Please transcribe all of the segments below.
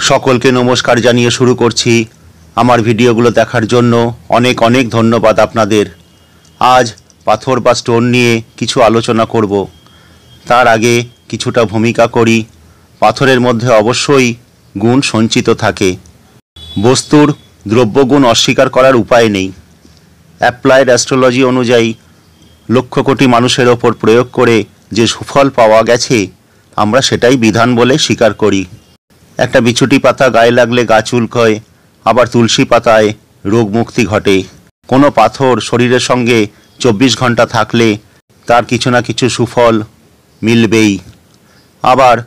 সকলকে নমস্কার জানিয়ে শুরু করছি। আমার ভিডিওগুলো দেখার জন্য অনেক অনেক ধন্যবাদ আপনাদের। আজ পাথর বা স্টোন নিয়ে কিছু আলোচনা করব। তার আগে কিছুটা ভূমিকা করি। পাথরের মধ্যে অবশ্যই গুণ সঞ্চিত থাকে। বস্তুর দ্রব্যগুণ অস্বীকার করার উপায় নেই। অ্যাপ্লাইড অ্যাস্ট্রোলজি অনুযায়ী লক্ষ কোটি মানুষের ওপর প্রয়োগ করে যে সুফল পাওয়া গেছে, আমরা সেটাই বিধান বলে স্বীকার করি। একটা বিছুটি পাতা গায়ে লাগলে গা চুলকয়, আবার তুলসী পাতায় রোগ মুক্তি ঘটে। কোনো পাথর শরীরের সঙ্গে 24 ঘন্টা থাকলে তার কিছু না কিছু সুফল মিলবেই। আবার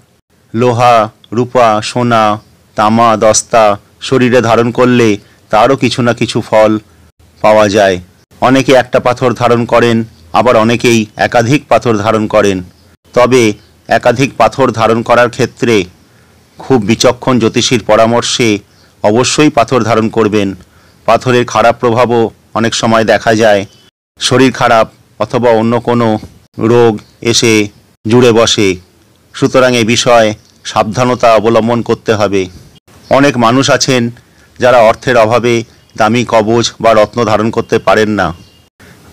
লোহা, রূপা, সোনা, তামা, দস্তা শরীরে ধারণ করলে তারও কিছু না কিছু ফল পাওয়া যায়। অনেকে একটা পাথর ধারণ করেন, আবার অনেকেই একাধিক পাথর ধারণ করেন। তবে একাধিক পাথর ধারণ করার ক্ষেত্রে খুব বিচক্ষণ জ্যোতিষীর পরামর্শে অবশ্যই পাথর ধারণ করবেন। পাথরের খারাপ প্রভাবও অনেক সময় দেখা যায়। শরীর খারাপ অথবা অন্য কোনো রোগ এসে জুড়ে বসে। সুতরাং এ বিষয়ে সাবধানতা অবলম্বন করতে হবে। অনেক মানুষ আছেন যারা অর্থের অভাবে দামি কবচ বা রত্ন ধারণ করতে পারেন না।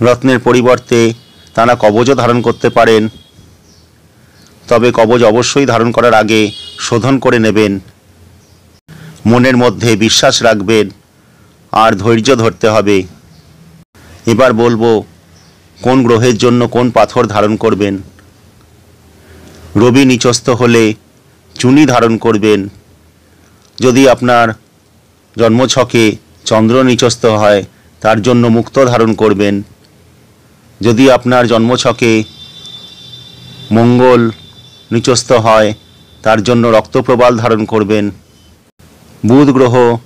রত্নের পরিবর্তে তারা কবচও ধারণ করতে পারেন। তবে কবচ অবশ্যই ধারণ করার আগে শোধন করে নেবেন। মনের মধ্যে বিশ্বাস রাখবেন আর ধৈর্য ধরতে হবে। এবার বলবো কোন গ্রহের জন্য কোন পাথর ধারণ করবেন। রবি নিচস্থ হলে চুনি ধারণ করবেন। যদি আপনার জন্মছকে চন্দ্র নিচস্থ হয়, তার জন্য মুক্ত ধারণ করবেন। যদি আপনার জন্মছকে মঙ্গল নিচস্থ হয়, তার জন্য রক্তপ্রবাল ধারণ করবেন। বুধ গ্রহ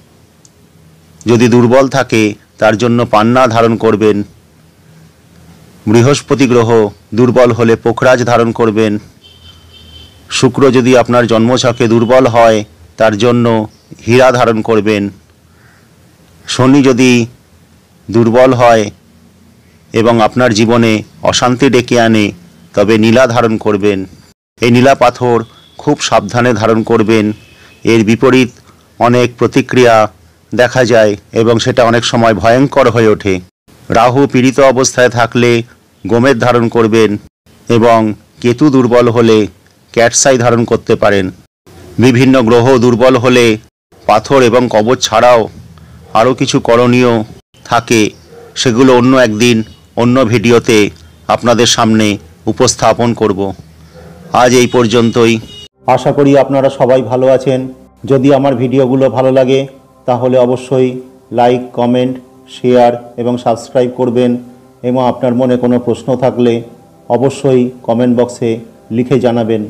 যদি দুর্বল থাকে, তার জন্য পান্না ধারণ করবেন। বৃহস্পতি গ্রহ দুর্বল হলে পোখরাজ ধারণ করবেন। শুক্র যদি আপনার জন্মছকে দুর্বল হয়, তার জন্য হীরা ধারণ করবেন। শনি যদি দুর্বল হয় এবং আপনার জীবনে অশান্তি ডেকে আনে, তবে নীলা ধারণ করবেন। এই নীলা পাথর খুব সাবধানে ধারণ করবেন। এর বিপরীত অনেক প্রতিক্রিয়া দেখা যায় এবং সেটা অনেক সময় ভয়ঙ্কর হয়ে ওঠে। রাহু পীড়িত অবস্থায় থাকলে গোমেদ ধারণ করবেন এবং কেতু দুর্বল হলে ক্যাটসাই ধারণ করতে পারেন। বিভিন্ন গ্রহ দুর্বল হলে পাথর এবং কবচ ছাড়াও আরও কিছু করণীয় থাকে, সেগুলো অন্য একদিন অন্য ভিডিওতে আপনাদের সামনে উপস্থাপন করব। আজ এই পর্যন্তই। আশা করি আপনারা সবাই ভালো আছেন। যদি আমার ভিডিওগুলো ভালো লাগে তাহলে অবশ্যই লাইক, কমেন্ট, শেয়ার এবং সাবস্ক্রাইব করবেন। এবং আপনার মনে কোনো প্রশ্ন থাকলে অবশ্যই কমেন্ট বক্সে লিখে জানাবেন।